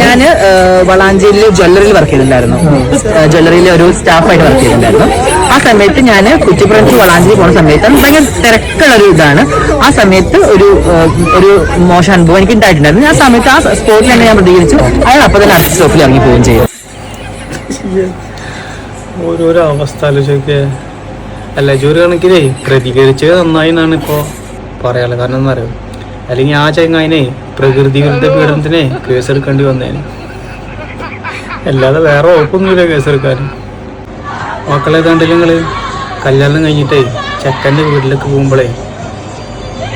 ഞാൻ വളാഞ്ചേരിയിൽ ജ്വല്ലറിയിൽ വർക്ക് ചെയ്തിട്ടുണ്ടായിരുന്നു. ജ്വല്ലറിയിലെ ഒരു സ്റ്റാഫായിട്ട് വർക്ക് ചെയ്തിട്ടുണ്ടായിരുന്നു. ആ സമയത്ത് ഞാൻ കുറ്റിപ്പുറം ടു വളാഞ്ചേരി പോകുന്ന സമയത്ത് ഭയങ്കര തിരക്കുള്ളൊരു ഇതാണ്. ആ സമയത്ത് ഒരു മോശം അനുഭവം എനിക്ക് ഉണ്ടായിട്ടുണ്ടായിരുന്നു. ആ സമയത്ത് ആ സ്പോട്ടിൽ തന്നെ ഞാൻ പ്രതികരിച്ചു. അയാൾ അപ്പോൾ തന്നെ അടുത്ത സ്റ്റോപ്പിൽ ഇറങ്ങി പോവുകയും ചെയ്യും. ഓരോരോ അവസ്ഥ ആലോചിച്ചൊക്കെ അല്ല ഒരു കണക്കിലേ പ്രതികരിച്ചത് നന്നായി എന്നാണ് ഇപ്പോൾ പറയാനുള്ളത്. കാരണം എന്താ പറയുക, അല്ലെങ്കിൽ ആ ചങ്ങായിനെ പ്രകൃതി വിരുദ്ധ പീഡനത്തിനെ കേസെടുക്കേണ്ടി വന്നേന്. അല്ലാതെ വേറെ ഉറപ്പൊന്നുമില്ല കേസെടുക്കാൻ. മക്കളെ കണ്ടില്ല നിങ്ങൾ കല്യാണം കഴിഞ്ഞിട്ടേ ചെക്കൻ്റെ വീട്ടിലേക്ക് പോകുമ്പോഴേ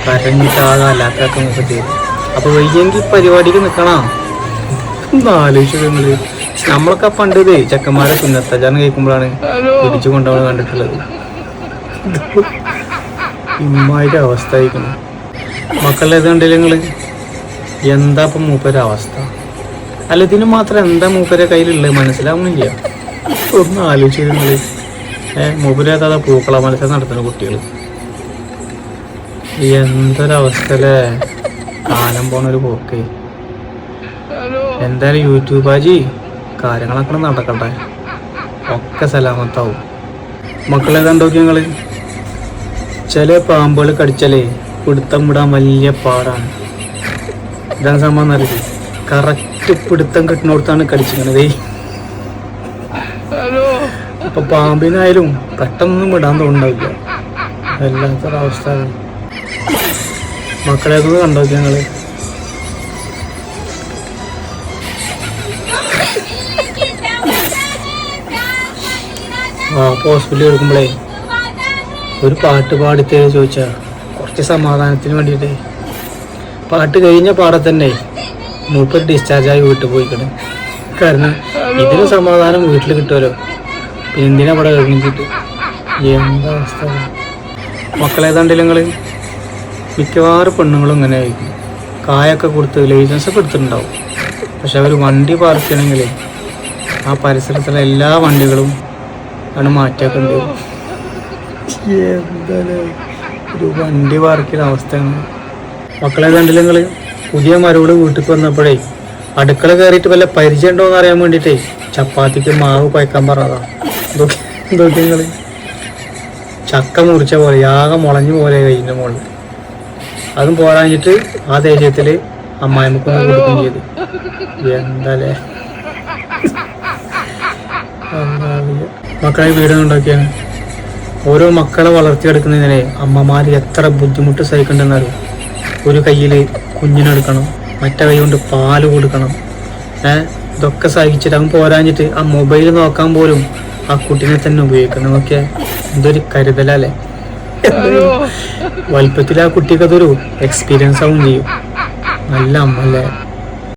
കരഞ്ഞിട്ടാകെ അല്ലാത്തൊക്കെ നോക്കി. അപ്പോൾ വയ്യെങ്കിൽ പരിപാടിക്ക് നിൽക്കണം. ഒന്ന് ആലോചിച്ചു നിങ്ങൾ. നമ്മളൊക്കെ പണ്ട് ഇതേ ചെക്കന്മാരെ സുന്നത്തജാനം കേൾക്കുമ്പോഴാണ് പിടിച്ചു കൊണ്ടുപോകാൻ കണ്ടിട്ടുള്ളത്. ഇമ്മാതിരി അവസ്ഥ ആയിരിക്കണം. മക്കളെ കണ്ടില്ല നിങ്ങൾ എന്താ ഇപ്പം മൂപ്പരവസ്ഥ? അല്ല ഇതിന് മാത്രം എന്താ മൂപ്പരെ കയ്യിലുള്ളത് മനസ്സിലാവുന്നില്ല. ഒന്ന് ആലോചിച്ച് നിങ്ങൾ. മൂപ്പരേതാ പൂക്കള മത്സരം നടത്തുന്ന കുട്ടികൾ. എന്തൊരവസ്ഥ അല്ലേ, കാലം പോണൊരു പോക്കേ. എന്തായാലും യൂട്യൂബ് ആജി കാര്യങ്ങളൊക്കെ നടക്കട്ടെ, ഒക്കെ സലാമത്താവും. മക്കളെ കണ്ടോക്കി നിങ്ങൾ. ചില പാമ്പുകൾ കടിച്ചാലേ പിടുത്തം വിടാൻ വലിയ പാടാണ്. ഇതാണ് സംഭവം അറിയില്ല. കറക്റ്റ് പിടുത്തം കിട്ടുന്നിടത്താണ് കടിച്ചിരിക്കണതേ. അപ്പൊ പാമ്പിനായാലും പെട്ടെന്നൊന്നും വിടാൻ തോന്നുന്നില്ല. വല്ലാത്തൊരവസ്ഥ. മക്കളെ ഒന്ന് കണ്ടോക്കി ഞങ്ങള്. ഹോസ്പിറ്റലിൽ എടുക്കുമ്പോഴേ ഒരു പാട്ട് പാടിത്തേ ചോദിച്ചാ കുറച്ച് സമാധാനത്തിന് വേണ്ടിയിട്ടേ. പാട്ട് കഴിഞ്ഞ പാടെ തന്നെ മൂപ്പര് ഡിസ്ചാർജായി വീട്ടിൽ പോയിക്കണം. കാരണം ഇതിന് സമാധാനം വീട്ടിൽ കിട്ടുമല്ലോ, പിന്നെ എന്തിനാ അവിടെ കഴിഞ്ഞിട്ട്. എന്താ അവസ്ഥ മക്കളേതാണ്ടില്ല നിങ്ങൾ. മിക്കവാറും പെണ്ണുങ്ങളും ഇങ്ങനെ ആയിരിക്കും. കായൊക്കെ കൊടുത്ത് ലൈസൻസ് ഒക്കെ എടുത്തിട്ടുണ്ടാവും. പക്ഷെ അവർ വണ്ടി പാർക്ക് ചെയ്യണമെങ്കിൽ ആ പരിസരത്തുള്ള എല്ലാ വണ്ടികളും ആണ് മാറ്റിയാക്കേണ്ടി വരും. എന്താണ് ഒരു വണ്ടി പാർക്ക് ചെയ്യുന്ന അവസ്ഥയാണ്. മക്കളെ കണ്ടില്ല നിങ്ങൾ. പുതിയ മരോട് വീട്ടിൽ വന്നപ്പോഴേ അടുക്കള കയറിയിട്ട് വല്ല പരിചയം ഉണ്ടോ എന്ന് അറിയാൻ വേണ്ടിയിട്ടേ ചപ്പാത്തിക്ക് മാവ് കുഴക്കാൻ പറഞ്ഞതാ. എന്തൊക്കെ നിങ്ങൾ ചക്ക മുറിച്ച പോലെ ആകെ മുളഞ്ഞു പോലെ കഴിഞ്ഞ മുകളിൽ. അതും പോരാഞ്ഞിട്ട് ആ ദേഷ്യത്തിൽ അമ്മായിമ്മക്കൊന്ന് കൊടുക്കുകയും ചെയ്തു. എന്താലേ മക്കളെ വീടുണ്ടാക്കിയാണ്. ഓരോ മക്കളെ വളർത്തിയെടുക്കുന്നതിനെ അമ്മമാർ എത്ര ബുദ്ധിമുട്ട് സഹിക്കണ്ടെന്നറിയും. ഒരു കയ്യിൽ കുഞ്ഞിനെടുക്കണം, മറ്റേ കൈ കൊണ്ട് പാല് കൊടുക്കണം. ഇതൊക്കെ സഹിച്ചിട്ട് അവൻ പോരാഞ്ഞിട്ട് ആ മൊബൈൽ നോക്കാൻ പോലും ആ കുട്ടീനെ തന്നെ ഉപയോഗിക്കണം. നോക്കിയാ എന്തൊരു കരുതലല്ലേ. വലുപ്പത്തിൽ ആ കുട്ടിക്ക് അതൊരു എക്സ്പീരിയൻസ് ആവും ചെയ്യും. നല്ല അമ്മ അല്ലേ.